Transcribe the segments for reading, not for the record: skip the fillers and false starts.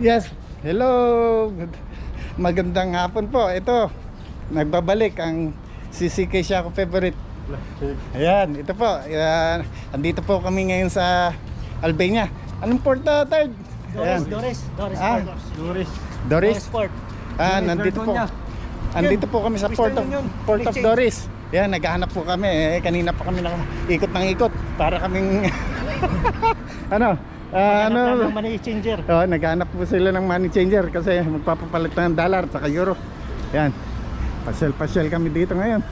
Yes, hello. Magandang hapon po. Ito, nagbabalik ang CCK Siya ko favorite. Ayan, ito po. Andito po kami ngayon sa Albania. Anong port na, third? Doris Port. Nandito po. Andito po kami sa Port of Doris. Yan, naghahanap po kami. Kanina pa kami ikot ng ikot para kaming ng money changer. Naghahanap po sila ng money changer kasi magpapapalit ng dollar at euro. Yan. Pasyal kami dito ngayon.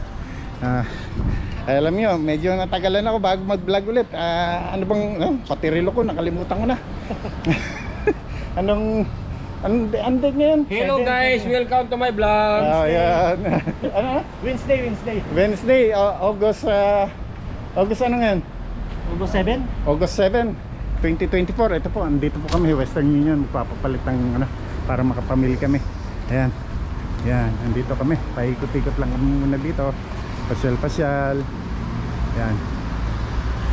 Alam niyo, medyo natagalan ako bago mag-vlog ulit. Ano bang pati relo ko nakalimutan ko na. Anong ngayon? Hello guys, welcome to my vlog. Yan. Ano? Wednesday, August ano ngayon? August 7, 2024. Ito po, andito po kami Western Union, magpapapalit ng para makapamili kami. Ayan. Yan, andito kami. Paikot-ikot lang kami muna dito. Pasyal. Yan.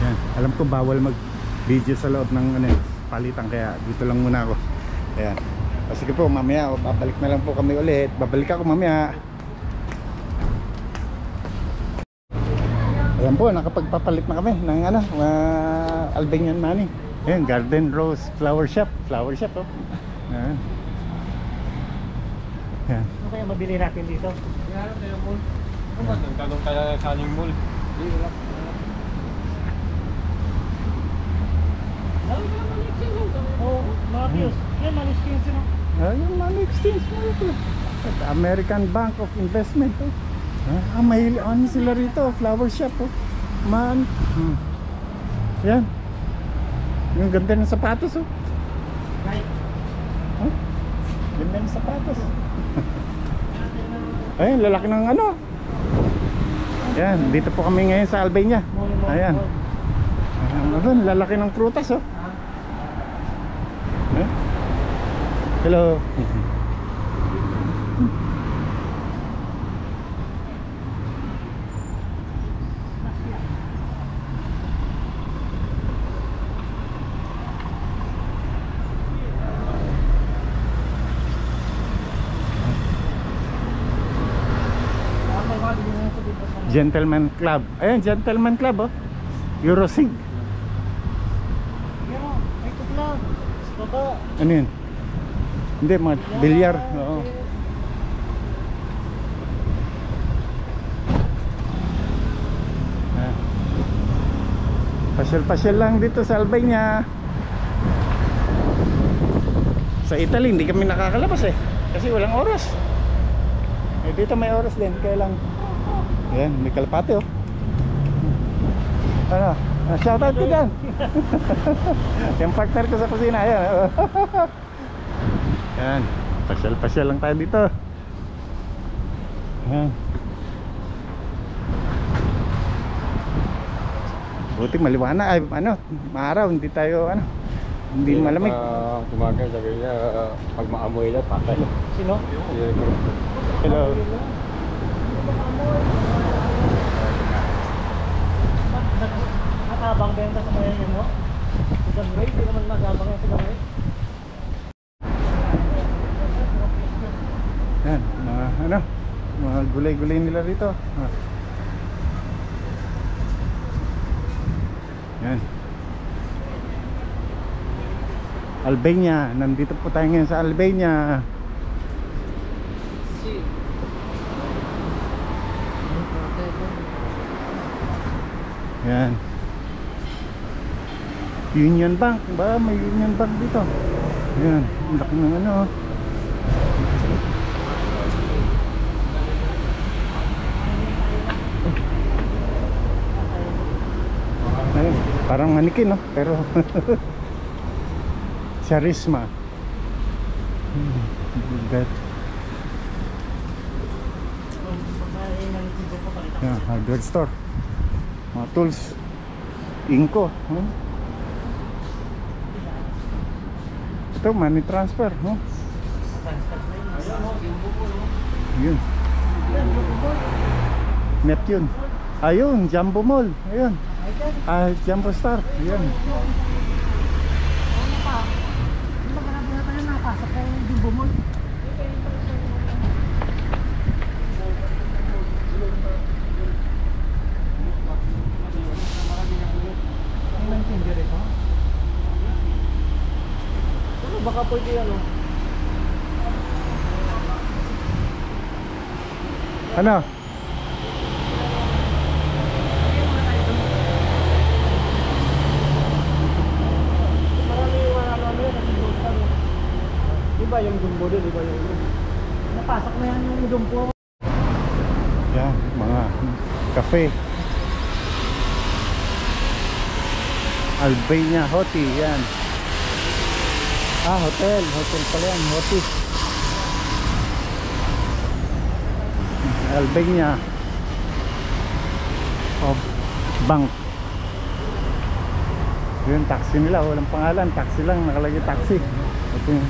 Yan. Alam ko bawal mag-video sa loob ng palitan, kaya dito lang muna ako. Ayan. Sige po, mamaya babalik na lang po kami ulit. Babalik ako mamaya. Ayan po, nakapagpapalit na kami ng Albanian money. Ayan, Garden Rose Flower Shop. Oh. Ayan. Ayan. Ano kaya mabili natin dito? Yan, tayo mall. Tanong tayo sa aning mall. Mga views. Yan, money exchange no? Yung money exchange mo ito. American Bank of Investment. Mahili sila rito, flower shop. Yan. Yung ganda ng sapatos. Ganda ng sapatos. Ayun, lalaki ng Yan, dito po kami ngayon sa Albania. Ayan. Lalaki ng prutas. Hello. Gentleman Club. Ayan, Gentleman Club. Eurosig. Ito lang. Baba. Ano yun? Hindi, mga bilyar. Oo. Pasyal lang dito sa Albania. Sa Italy hindi kami nakakalabas kasi walang oras. Dito may oras din, kaya lang. Ayan, may kalapate shoutout ko dyan. Yung partner ko sa kusina. Ayan. Ayan, pasyal lang tayo dito. Ayan. Buti maliwanag, maaraw, hindi tayo hindi malamig. Tumagay, sabi niya, pag maamoy na, patay. Sino? Hello. Nakabang benta sa mga yun mo? Hindi naman magabang yan sila ngayon. Yan, mga gulay-gulay nila rito. Yan. Albania, nandito po tayo ngayon sa Albania. Yan. Union Bank, ba? May Union Bank dito. Yan, ang laki ng Ayun, parang manikin, pero charisma. Yan, hardware store. Mga tools. Inko. Ito, money transfer. Yun. Neptune. Ayun, Jumbo Mall. Ayun. Jumbo Star. Ayun. baka pwede ano. Ano? Marami yung ano yan, nagsisultan. Diba yung jumbo doon, diba yung napasok na yan yung jumbo. Yan, mga cafe. Albania Hoti, yan. Ah, hotel pala yan, Hoti. Albania of Bank. Yun, taxi nila, walang pangalan, taxi lang, nakalagay taxi. Ito yung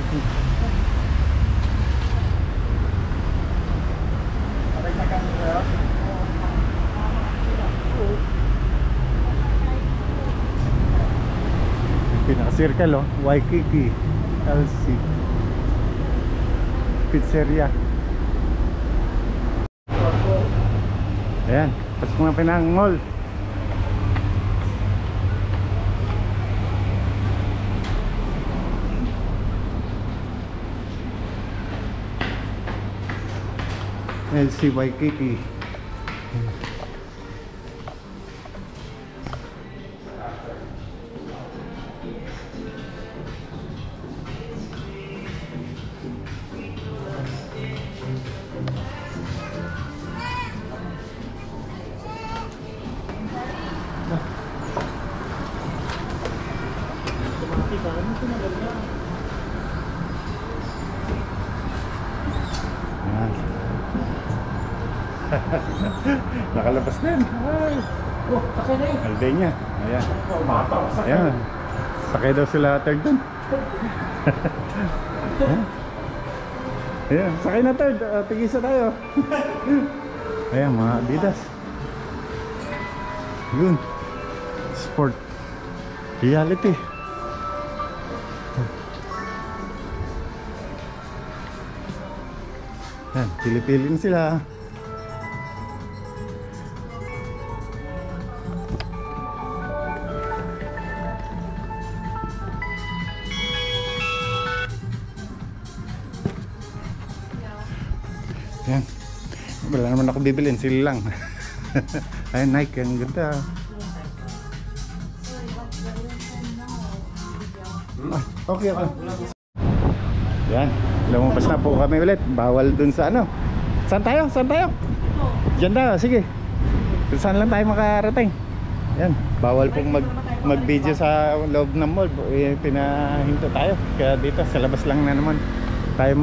pinaka-circle, oh, Waikiki LC Pizzeria. Ayan, pasok na Penang Mall. LC Waikiki. Ayan. Nakalabas din. Ay. Oh, sakay na yun. Albania. Ayan. Ayan. Sakay daw sila third dun. Ayan. Ayan. Sakay na third. Tigisa tayo. Ayan, mga Adidas. Yun. Sport. Reality. Ayan. Pili-pili na sila. Yan. Wala naman ako bibilin, sila lang. Ayun, Nike, ang ganda. Ah, okay, okay. Yan, lumabas na po kami ulit. Bawal dun sa ano. Saan tayo? Saan tayo? Diyan tayo, sige. Kung saan lang tayo makarating. Yan, bawal pong mag-video sa loob ng mall. Pinahinto tayo. Kaya dito, sa labas lang na naman tayo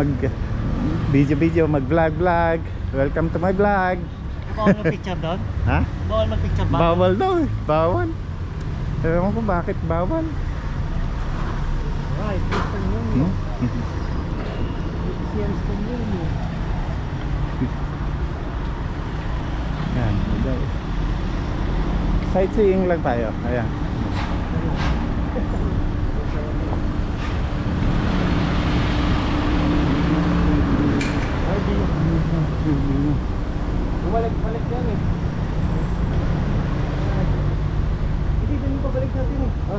video, mag-vlog. Welcome to my vlog. Bawal mag-picture doon? Ha? Bawal mag-picture ba? Bawal daw eh. Bawal. Ewan ko bakit bawal. Right, picture yun. Hmm? Yes, yun. Yan. Sightseeing lang tayo. Ayan. Balik yan eh. Hindi, dito pa balik natin eh. Ha?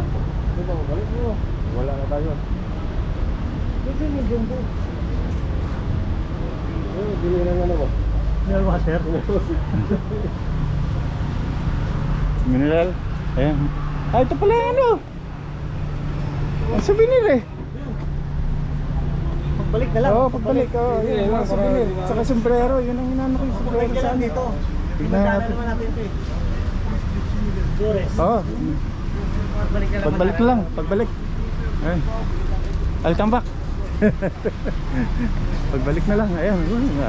Dito mo, balik mo. Wala na tayo. Dito yung jumbo. Bili ng ano mo? Mineral water. Mineral. Ayan. Ah, ito pala yung ano. Ang souvenir eh. Pagbalik na lang. Oo, pagbalik. Oo, yun. Mga souvenir. Saka sombrero. Yun ang inano ko yung Pagbalik sombrero ka sa lang amin. dito. Tignan Pinagdaanan natin. naman natin ito eh. Dores. Oo. Pagbalik ka lang. Pagbalik na lang. Pagbalik. Ayan. I'll come back. Pagbalik na lang. Ayan.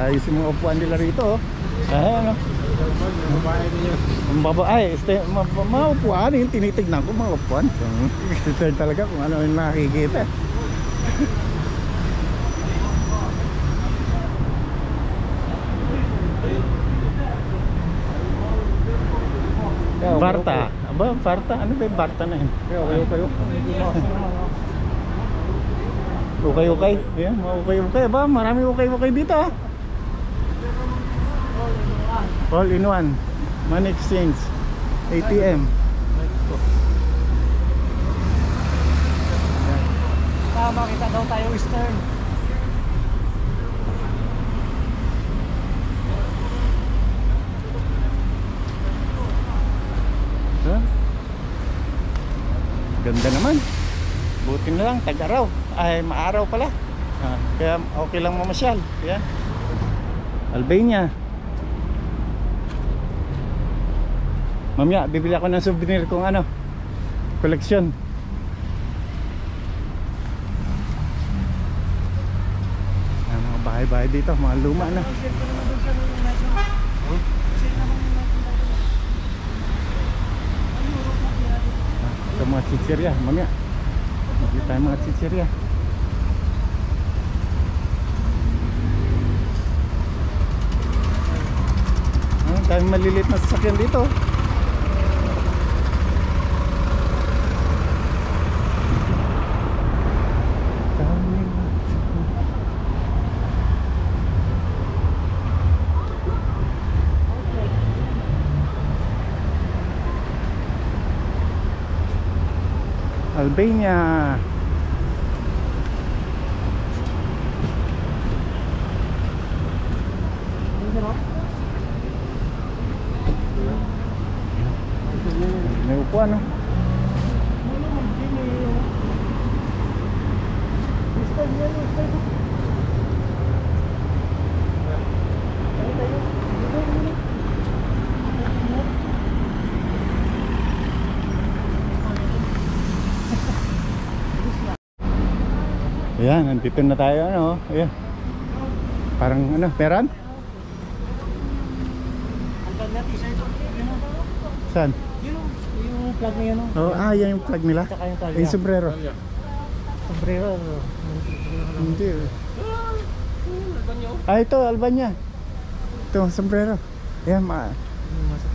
Ayos yung mga upuan nila rito. Oh. Ayan. Ang baba. Ay, mga upuan. Yung tinitignan ko mga upuan. Ito talaga kung ano yung nakikita. Barta. Aba, Barta. Ano ba yung Barta na yun? Kayo. Okay. Ayan, mga okay. Aba, marami okay dito. Ah. All in one. Money exchange. ATM. makita daw tayo Western. Huh? Ganda naman. Buti na lang, tag-araw. Ay, maaraw pala. Kaya okay lang mamasyal. Yan. Albania. Mamaya, bibili ako ng souvenir kung ano, koleksyon. Mga bahay-bahay dito, mga luma na. Ito mga chichirya, mamaya. Bibili tayo mga chichirya. Dahil malilit na sasakyan dito. Albania. May upuan, no? Ayan, nandito na tayo, ano, ayan. Parang, ano, meron? Saan? Yung plug na yan. Oh, yan yung plug nila? Tsaka yung talya. Yung sombrero? Sombrero. Hindi. Ito, Albania. Ito, sombrero. Ayan,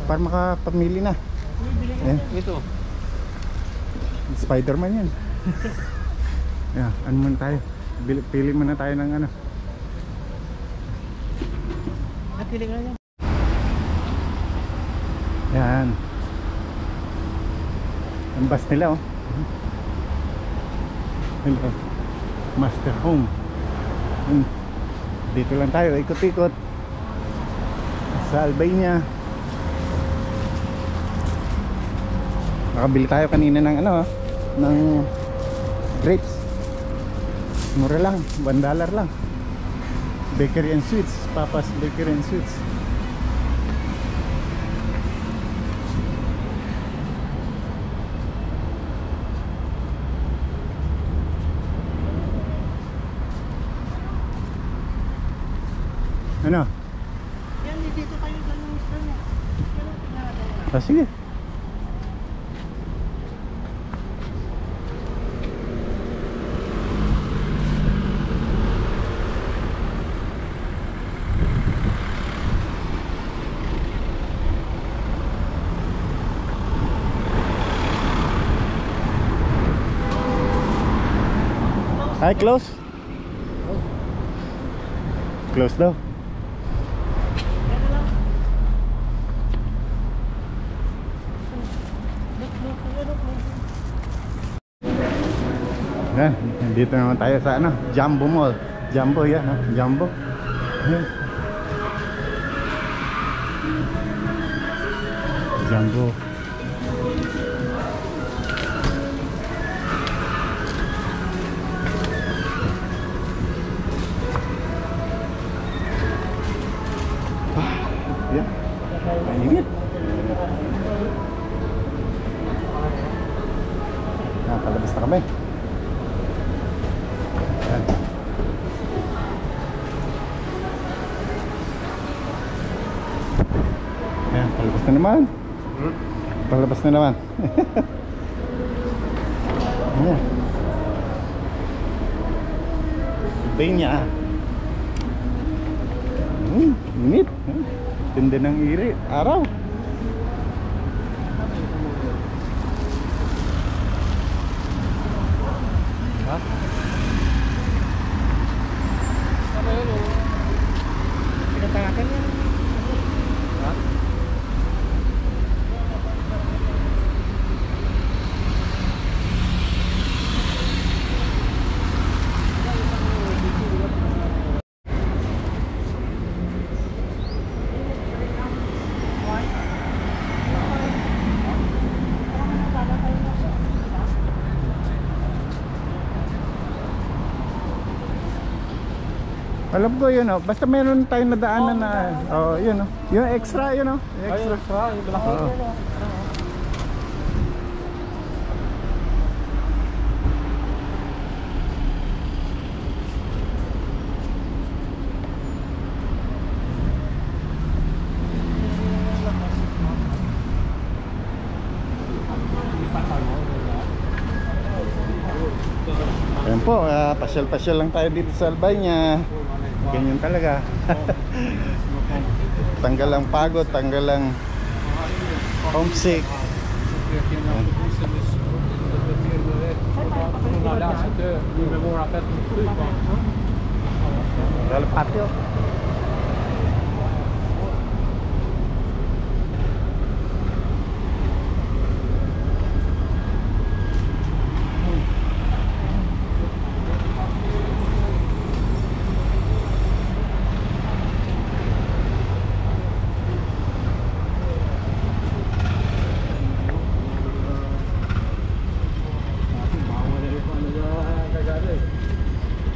para makapamili na. Ayan. Ito. Spider-Man yan. Ayan, ano muna tayo? Pili muna tayo ng ano. Napili ka na yan. Yan. Ang bus nila, oh. Hello. Master Home. Dito lang tayo, ikot-ikot sa Albania. Nakabili tayo kanina ng ano, ng grapes. Mura lang, $1 lang. Bakery and Sweets, Papa's Bakery and Sweets. Ano? Yan, dito kayo ganun Western eh. Sige. Hi, close. Close daw. Yan, dito naman tayo sa ano, Jumbo Mall. Jumbo yan, ha? Jumbo. Yan. Jumbo. Yan. Mainit. Palabas na kami. Yan. Yan, palabas na naman. Palabas na naman. Yan. Albania. Init. Tindi ng iri. Araw. Ha? Ano yun, oh? Pinatangatan yan. Ha? Alam ko yun, oh. Basta meron tayong nadaanan na, oh, yun, oh. Yung extra, yun, oh. Yung Ay, extra. extra, yung malaki. Oo. Ayan po, pasyal-pasyal lang tayo dito sa Albania. Ganyan talaga. Tanggal ang pagod, tanggal ang homesick. Dal patio.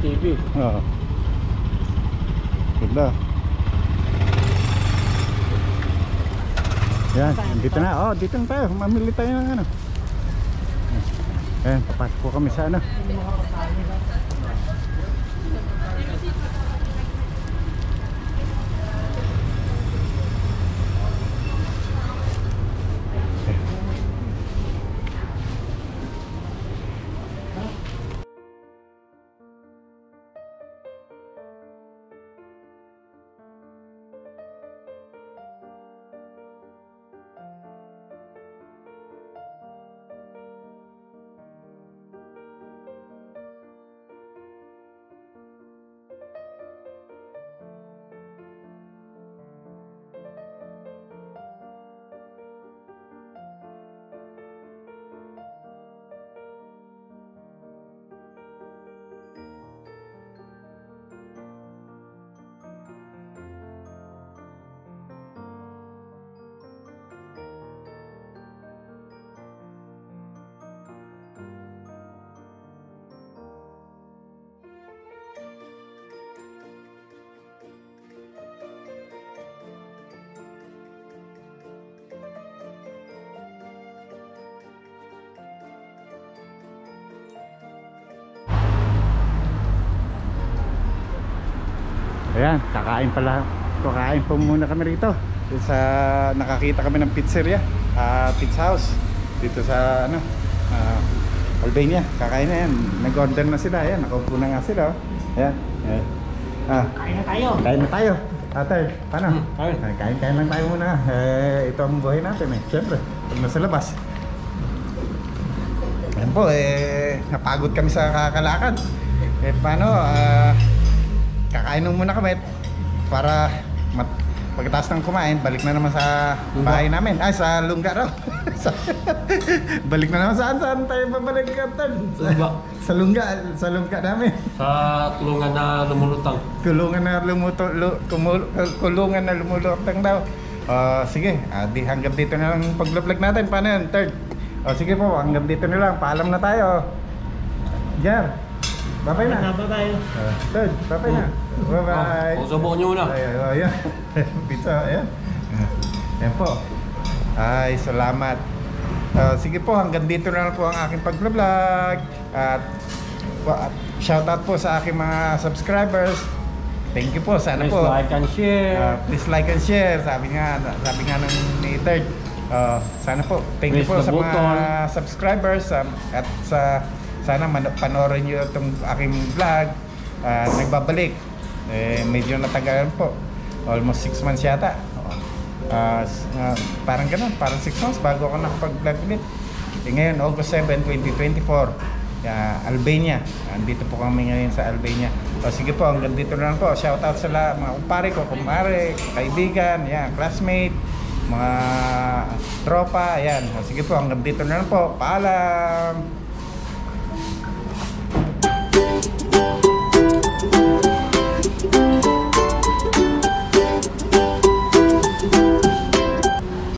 TV. Oo. Ganda. Yan, dito na. Oh, dito na tayo. Mamili tayo ng ano. Ayan, papasok po kami sa ano. Ayan, kakain po muna kami rito. Sa nakakita kami ng pizzeria, pizza house dito sa ano, Albania. Kakain na yan. Nag-order na sila. Ayan, nakaupo na nga sila. Ayan. Ayan. Kain na tayo. Kain na tayo. Ate, paano? Kain. Kain lang tayo muna. Ito ang buhay natin eh. Siyempre, pag nasa labas. Ayan po, napagod kami sa kakalakad. Paano, kakain muna kami para pagkatapos ng kumain, balik na naman sa bahay namin. Ay, sa Lungga raw. Balik na naman saan tayo babalik Captain? Lungga. Sa Lungga namin. Sa tulungan na lumulutang. Kulungan na lumulutang daw. Sige, di hanggang dito na lang pag-vlog natin. Paano yun? Third. Sige po, hanggang dito na lang. Paalam na tayo. Jar, bye-bye na. Bye-bye. Third, bye-bye na. Bye-bye. Subukan nyo na. Ayan. Pizza, ayan. Ayan po. Ay, salamat. Sige po, hanggang dito na lang po ang aking pag-vlog. At shoutout po sa aking mga subscribers. Thank you po. Sana Please po. like and share. Please like and share. Sabi nga ng ni Third. Sana po. Thank you Press po the sa mga button. subscribers. At sana panoorin nyo itong aking vlog. Nagbabalik. Medyo natagalan po. Almost 6 months yata. Parang ganun. Parang 6 months bago ako nakapag-vlog ulit. Ngayon, August 7, 2024. Albania. Andito po kami ngayon sa Albania. Sige po, hanggang dito na lang po. Shoutout sa mga kumpare ko, kumare, kaibigan, classmate, mga tropa. Sige po, hanggang dito na lang po. Paalam!